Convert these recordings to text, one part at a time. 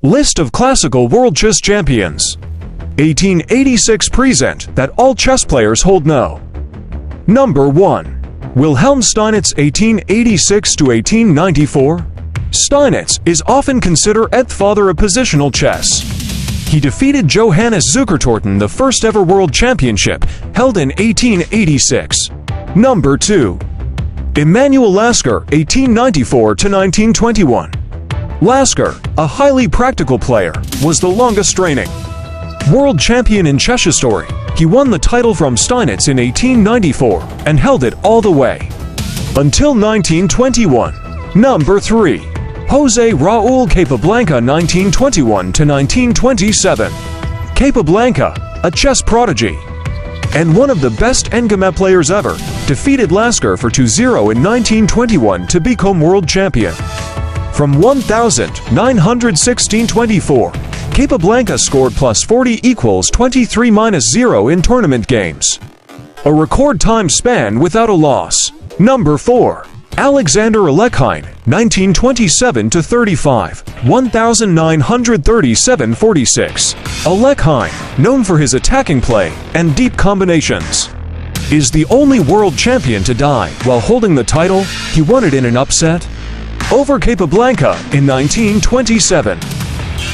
List of classical world chess champions. 1886 present that all chess players hold no. Number 1. Wilhelm Steinitz 1886–1894. Steinitz is often considered the father of positional chess. He defeated Johannes Zukertorten, the first ever world championship, held in 1886. Number 2. Emanuel Lasker 1894–1921. Lasker, a highly practical player, was the longest reigning world champion in chess history. He won the title from Steinitz in 1894 and held it all the way until 1921. Number 3. Jose Raul Capablanca 1921–1927. Capablanca, a chess prodigy and one of the best endgame players ever, defeated Lasker for 2-0 in 1921 to become world champion. From 1916–24, Capablanca scored +40 equals 23-0 in tournament games. A record time span without a loss. Number 4. Alexander Alekhine, 1927–35, 1937–46. Alekhine, known for his attacking play and deep combinations, is the only world champion to die while holding the title. He won it in an upset over Capablanca in 1927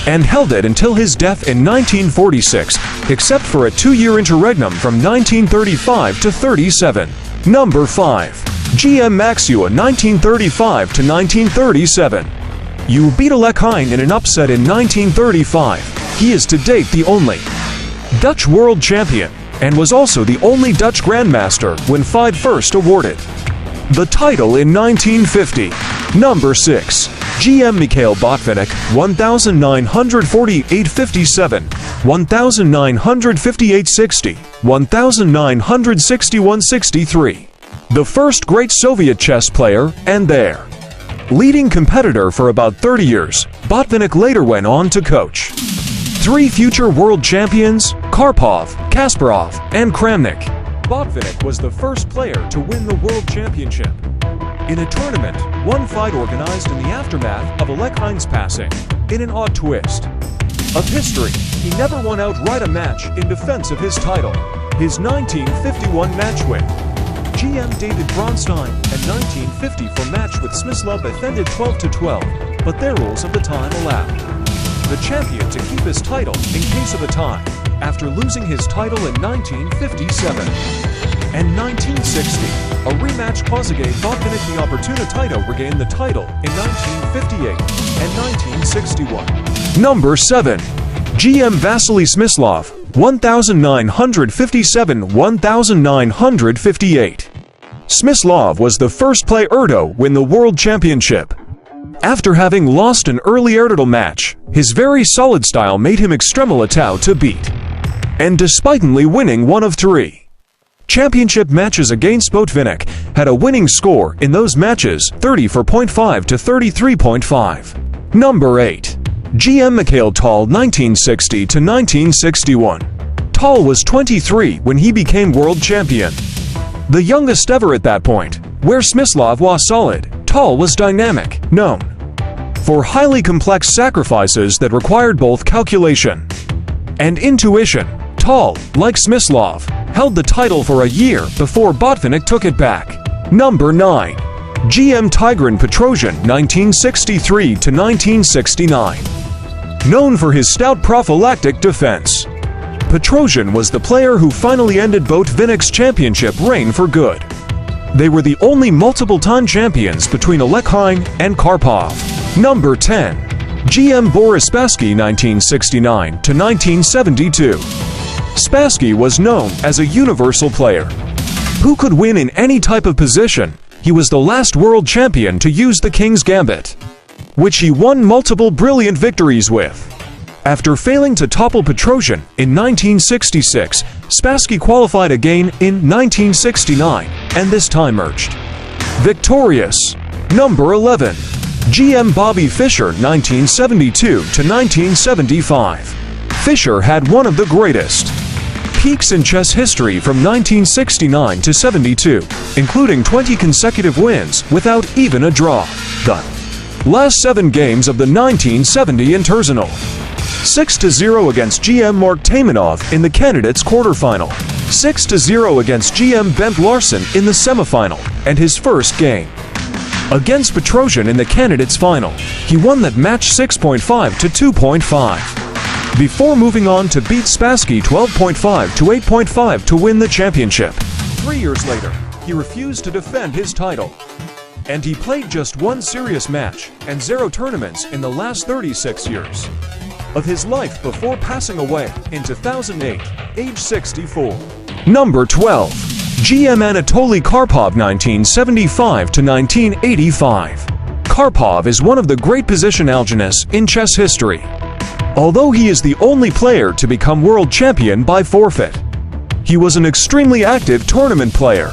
and held it until his death in 1946, except for a 2-year interregnum from 1935 to 37. Number 5. GM Max Euwe 1935–1937. Euwe beat Alekhine in an upset in 1935. He is to date the only Dutch world champion and was also the only Dutch grandmaster when FIDE first awarded the title in 1950. Number 6. GM Mikhail Botvinnik 1948–57, 1958–60, 1961–63. The first great Soviet chess player and their leading competitor for about 30 years, Botvinnik later went on to coach 3 future world champions, Karpov, Kasparov, and Kramnik. Botvinnik was the first player to win the world championship in a tournament, one fight organized in the aftermath of Alekhine's passing. In an odd twist of history, he never won outright a match in defense of his title. His 1951 match win GM David Bronstein at 1950 for match with Smyslov ended 12-12, but their rules of the time allowed the champion to keep his title in case of a tie, after losing his title in 1957 and 1960. A rematch clause gave Botvinnik the opportunity to regain the title in 1958 and 1961. Number 7. GM Vasily Smyslov 1957–1958. Smyslov was the first player to win the world championship. After having lost an early title match, his very solid style made him extremely tough to beat, and despite only winning 1 of 3 championship matches against Botvinnik, had a winning score in those matches 34.5 to 33.5. Number 8. GM Mikhail Tal 1960–1961. Tal was 23 when he became world champion, the youngest ever at that point. Where Smyslov was solid, Tal was dynamic, known for highly complex sacrifices that required both calculation and intuition. Tal, like Smyslov, held the title for a year before Botvinnik took it back. Number 9. GM Tigran Petrosian 1963–1969. Known for his stout prophylactic defense, Petrosian was the player who finally ended Botvinnik's championship reign for good. They were the only multiple-time champions between Alekhine and Karpov. Number 10. GM Boris Spassky 1969–1972. Spassky was known as a universal player who could win in any type of position. He was the last world champion to use the King's Gambit, which he won multiple brilliant victories with. After failing to topple Petrosian in 1966, Spassky qualified again in 1969, and this time emerged victorious. Number 11. GM Bobby Fischer 1972–1975. Fischer had one of the greatest peaks in chess history from 1969 to 72, including 20 consecutive wins without even a draw. The Last 7 games of the 1970 International. 6-0 against GM Mark Taimanov in the candidates quarterfinal. 6-0 against GM Bent Larsen in the semifinal, and his first game against Petrosian in the candidates final. He won that match 6.5 to 2.5. Before moving on to beat Spassky 12.5 to 8.5 to win the championship. 3 years later, he refused to defend his title. And he played just 1 serious match and 0 tournaments in the last 36 years of his life before passing away in 2008, age 64. Number 12. GM Anatoly Karpov 1975 to 1985. Karpov is one of the great position algenists in chess history. Although he is the only player to become world champion by forfeit, he was an extremely active tournament player.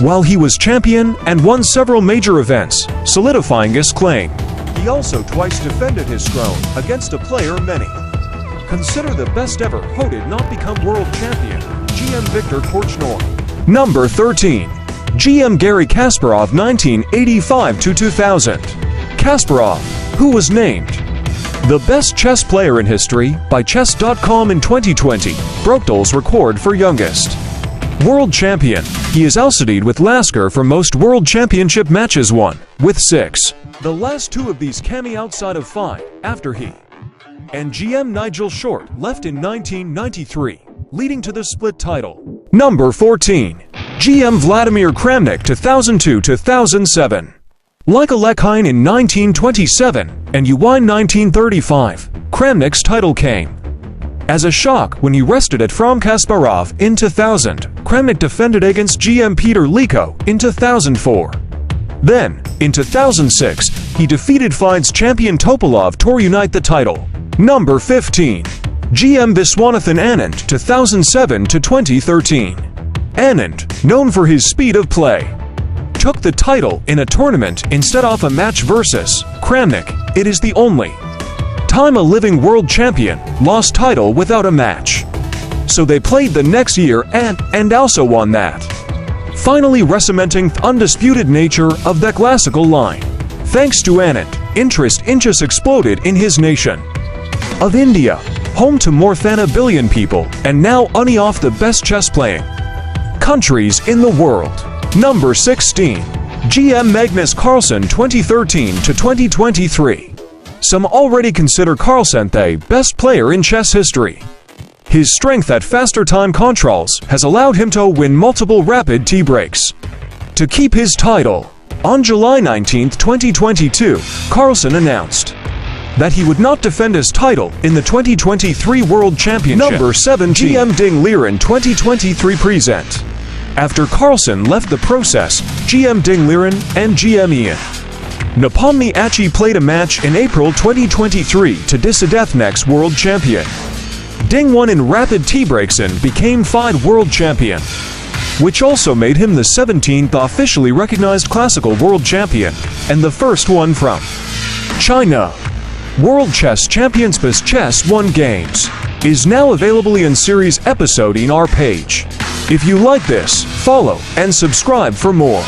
While he was champion and won several major events, solidifying his claim, he also twice defended his throne against a player many consider the best ever who did not become world champion, GM Viktor Korchnoi. Number 13. GM Garry Kasparov 1985 to 2000. Kasparov, who was named the best chess player in history by Chess.com in 2020, broke Dal's record for youngest world champion. He is outstudied with Lasker for most world championship matches won, with 6. The last 2 of these came outside of 5, after he and GM Nigel Short left in 1993, leading to the split title. Number 14. GM Vladimir Kramnik 2002-2007. Like Alekhine in 1927 and Euwe in 1935, Kramnik's title came as a shock when he rested at from Kasparov in 2000. Kramnik defended against GM Peter Liko in 2004. Then, in 2006, he defeated FIDE's champion Topalov to reunite the title. Number 15. GM Viswanathan Anand 2007-2013. Anand, known for his speed of play, took the title in a tournament instead of a match versus Kramnik. It is the only time a living world champion lost title without a match. So they played the next year and also won that, finally recementing the undisputed nature of the classical line. Thanks to Anand, interest in chess exploded in his nation of India, home to more than 1 billion people, and now one of the best chess playing countries in the world. Number 16. GM Magnus Carlsen 2013-2023. Some already consider Carlsen the best player in chess history. His strength at faster time controls has allowed him to win multiple rapid tea breaks to keep his title. On July 19, 2022, Carlsen announced that he would not defend his title in the 2023 World Championship. Number 17. GM Ding Liren 2023 present. After Carlsen left the process, GM Ding Liren and GM Ian Nepomniachtchi played a match in April 2023 to decide next world champion. Ding won in rapid tea breaks and became FIDE world champion, which also made him the 17th officially recognized classical world champion and the first one from China. World Chess Championships Chess 1 Games is now available in series episode in our page. If you like this, follow and subscribe for more.